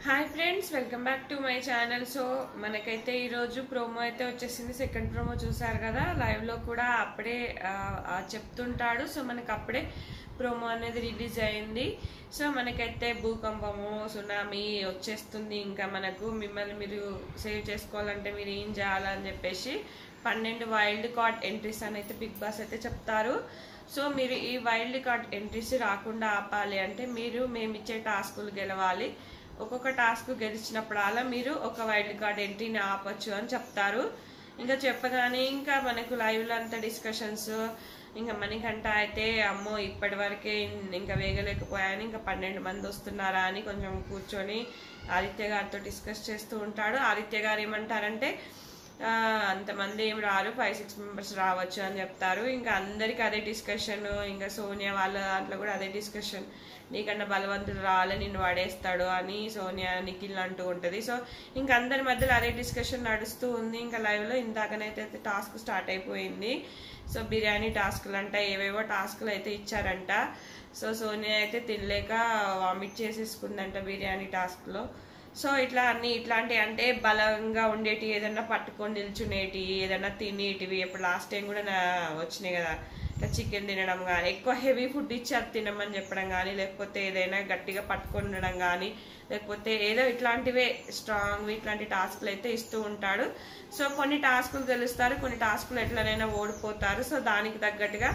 Hi friends, welcome back to my channel. So మనకైతే ఈరోజు promo అయితే వచ్చేసింది. సెకండ్ ప్రోమో చూసారు కదా, లైవ్లో కూడా అప్పుడే చెప్తుంటాడు. సో మనకు అప్పుడే ప్రోమో అనేది రిలీజ్ అయింది. సో మనకైతే భూకంపము, సునామీ వచ్చేస్తుంది, ఇంకా మనకు మిమ్మల్ని మీరు సేవ్ చేసుకోవాలంటే మీరు ఏం చేయాలని చెప్పేసి 12 వైల్డ్ కార్డ్ ఎంట్రీస్ అని అయితే బిగ్ బాస్ అయితే చెప్తారు. సో మీరు ఈ వైల్డ్ కార్డ్ ఎంట్రీస్ రాకుండా ఆపాలి అంటే మేము ఇచ్చే టాస్కులు గెలవాలి. ఒక్కొక్క టాస్క్ గెలిచినప్పుడల్లా మీరు ఒక వైల్డ్ కార్డ్ ఎంట్రీని ఆపచ్చు అని చెప్తారు. ఇంకా చెప్పగానే ఇంకా మనకు లైవ్లో అంతా డిస్కషన్స్, ఇంకా మనకంట అయితే అమ్మో ఇప్పటి వరకే ఇంకా వేగలేకపోయాని ఇంకా 12 మంది వస్తున్నారా అని కొంచెం కూర్చొని ఆదిత్య గారితో డిస్కస్ చేస్తూ ఉంటాడు. ఆదిత్య గారు ఏమంటారంటే అంతమంది ఏం రారు, 5-6 మెంబర్స్ రావచ్చు అని చెప్తారు. ఇంకా అందరికి అదే డిస్కషన్. ఇంకా సోనియా వాళ్ళ దాంట్లో కూడా అదే డిస్కషన్, నీకన్నా బలవంతుడు రాలే నిన్ను వాడేస్తాడు అని సోనియా నిఖిల్ అంటూ ఉంటుంది. సో ఇంకా అందరి మధ్యలో అదే డిస్కషన్ నడుస్తూ ఉంది. ఇంకా లైవ్లో ఇందాకనైతే టాస్క్ స్టార్ట్ అయిపోయింది. సో బిర్యానీ టాస్క్లు అంట, ఏవేవో టాస్క్లు అయితే ఇచ్చారంట. సో సోనియా అయితే తినలేక వామిట్ చేసేసుకుందంట బిర్యానీ టాస్క్లో. సో ఇట్లాంటి అంటే బలంగా ఉండేటి, ఏదన్నా పట్టుకొని నిల్చునేటి, ఏదన్నా తినేటివి. ఇప్పుడు లాస్ట్ టైం కూడా వచ్చినాయి కదా, ఇట్లా చికెన్ తినడం కానీ, ఎక్కువ హెవీ ఫుడ్ ఇచ్చి అది తినమని చెప్పడం కానీ, లేకపోతే ఏదైనా గట్టిగా పట్టుకొని ఉండడం కానీ, లేకపోతే ఏదో ఇట్లాంటివే స్ట్రాంగ్ ఇట్లాంటి టాస్క్లు అయితే ఇస్తూ ఉంటాడు. సో కొన్ని టాస్కులు గెలుస్తారు, కొన్ని టాస్కులు ఎట్లనైనా ఓడిపోతారు. సో దానికి తగ్గట్టుగా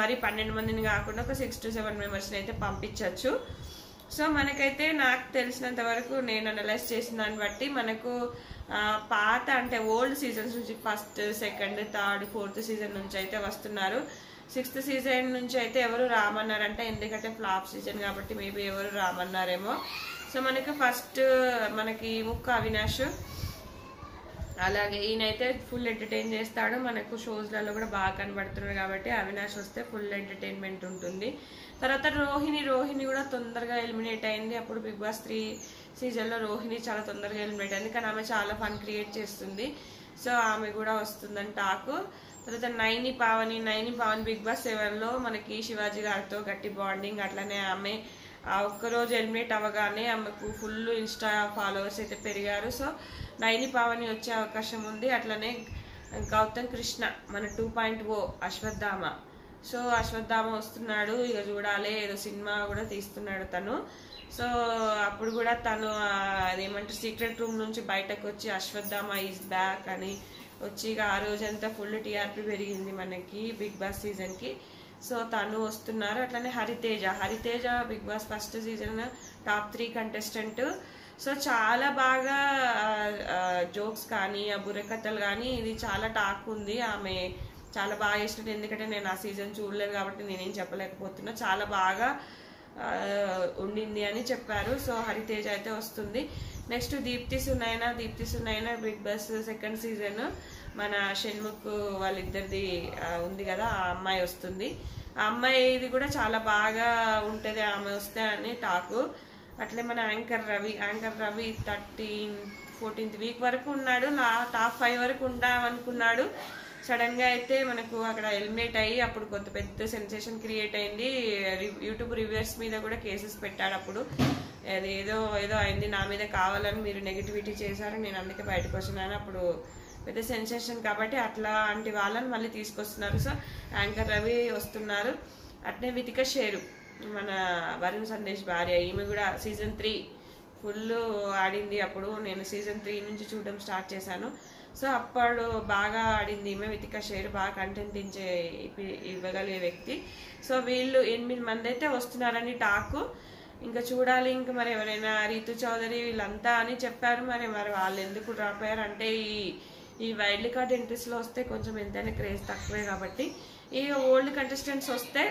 మరి 12 మందిని కాకుండా ఒక 6 to 7 మెంబర్స్ని అయితే పంపించవచ్చు. సో మనకైతే నాకు తెలిసినంత వరకు నేను అనలైజ్ చేసిన దాన్ని బట్టి మనకు పాత అంటే ఓల్డ్ సీజన్స్ నుంచి 1st, 2nd, 3rd, 4th season నుంచి అయితే వస్తున్నారు. 6th సీజన్ నుంచి అయితే ఎవరు రామన్నారంట, ఎందుకంటే ఫ్లాప్ సీజన్ కాబట్టి మేబీ ఎవరు రామన్నారేమో. సో మనకి ఫస్ట్ మనకి ముక్క అవినాష్, అలాగే ఈయనైతే ఫుల్ ఎంటర్టైన్ చేస్తాడు. మనకు షోస్లలో కూడా బాగా కనబడుతున్నాడు కాబట్టి అవినాష్ వస్తే ఫుల్ ఎంటర్టైన్మెంట్ ఉంటుంది. తర్వాత రోహిణి కూడా తొందరగా ఎలిమినేట్ అయింది. అప్పుడు బిగ్ బాస్ 3 సీజన్లో రోహిణి చాలా తొందరగా ఎలిమినేట్ అయింది, కానీ ఆమె చాలా ఫన్ క్రియేట్ చేస్తుంది. సో ఆమె కూడా వస్తుందని టాకు. తర్వాత నైని పావని బిగ్ బాస్ 7లో మనకి శివాజీ గారితో గట్టి బాండింగ్. అట్లనే ఆమె ఒక్కరోజు ఎలిమినేట్ అవ్వగానే ఆమెకు ఫుల్ ఇన్స్టా ఫాలోవర్స్ అయితే పెరిగారు. సో నైని పావని వచ్చే అవకాశం ఉంది. అట్లనే గౌతమ్ కృష్ణ మన 2.0 అశ్వత్థామ. సో అశ్వత్థామ వస్తున్నాడు, ఇక చూడాలి, ఏదో సినిమా కూడా తీస్తున్నాడు తను. సో అప్పుడు కూడా తను అదేమంటారు సీక్రెట్ రూమ్ నుంచి బయటకు వచ్చి అశ్వత్థామ ఈజ్ బ్యాక్ అని వచ్చి ఇక ఆ రోజంతా ఫుల్ టీఆర్పీ పెరిగింది మనకి బిగ్ బాస్ సీజన్కి. సో తను వస్తున్నారు. అట్లనే Hariteja Bigg Boss 1st season top 3 contestant. So చాలా బాగా జోక్స్ కానీ ఆ బుర్రకథలు కానీ ఇది చాలా టాక్ ఉంది. ఆమె చాలా బాగా చేసినట్టు, ఎందుకంటే నేను ఆ సీజన్ చూడలేదు కాబట్టి నేనేం చెప్పలేకపోతున్నా, చాలా బాగా ఉండింది అని చెప్పారు. సో హరితేజ అయితే వస్తుంది. Next Deepthi Sunaina Bigg Boss 2nd season మన షణ్ముఖ్ వాళ్ళిద్దరిది ఉంది కదా, ఆ అమ్మాయి వస్తుంది. ఆ అమ్మాయి ఇది కూడా చాలా బాగా ఉంటుంది ఆమె వస్తే అని టాకు. అట్లే మన యాంకర్ రవి 13th-14th వీక్ వరకు ఉన్నాడు, టాప్ 5 వరకు ఉంటామనుకున్నాడు. సడన్ గా అయితే మనకు అక్కడ ఎలిమినేట్ అయ్యి అప్పుడు కొంత పెద్ద సెన్సేషన్ క్రియేట్ అయింది. యూట్యూబ్ రివ్యూవర్స్ మీద కూడా కేసెస్ పెట్టాడు. అప్పుడు ఏదో అయింది, నా మీద కావాలని మీరు నెగిటివిటీ చేశారు, నేను అందుకే బయటకు వచ్చినాను. అప్పుడు పెద్ద సెన్సేషన్ కాబట్టి అట్లాంటి వాళ్ళని మళ్ళీ తీసుకొస్తున్నారు. సో యాంకర్ రవి వస్తున్నారు. అట్నే వితిక షేరు మన వరుణ్ సందేశ్ భార్య, ఈమె కూడా సీజన్ 3 ఫుల్ ఆడింది. అప్పుడు నేను సీజన్ 3 నుంచి చూడడం స్టార్ట్ చేశాను. సో అప్పుడు బాగా ఆడింది ఈమె. వితిక షేరు బాగా కంటెంట్ ఇవ్వగలిగే వ్యక్తి. సో వీళ్ళు 8 మంది అయితే వస్తున్నారని టాకు. ఇంకా చూడాలి, ఇంకా మరి ఎవరైనా రీతు చౌదరి వీళ్ళంతా అని చెప్పారు. మరి వాళ్ళు ఎందుకు డ్రాప్ అయ్యారు అంటే ఈ వైల్డ్ కార్డ్ ఎంట్రీస్లో వస్తే కొంచెం ఎంతైనా క్రేజ్ తక్కువే కాబట్టి ఈ ఓల్డ్ కంటెస్టెంట్స్ వస్తే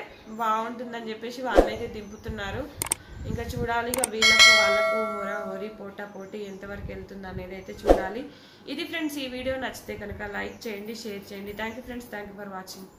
బాగుంటుందని చెప్పేసి వాళ్ళైతే దింపుతున్నారు. ఇంకా చూడాలి, ఇక వాళ్ళకు హోరీ పోటీ ఎంతవరకు వెళ్తుంది అనేది అయితే చూడాలి. ఇది ఫ్రెండ్స్, ఈ వీడియో నచ్చితే కనుక లైక్ చేయండి, షేర్ చేయండి. Thank you friends, thank you for watching.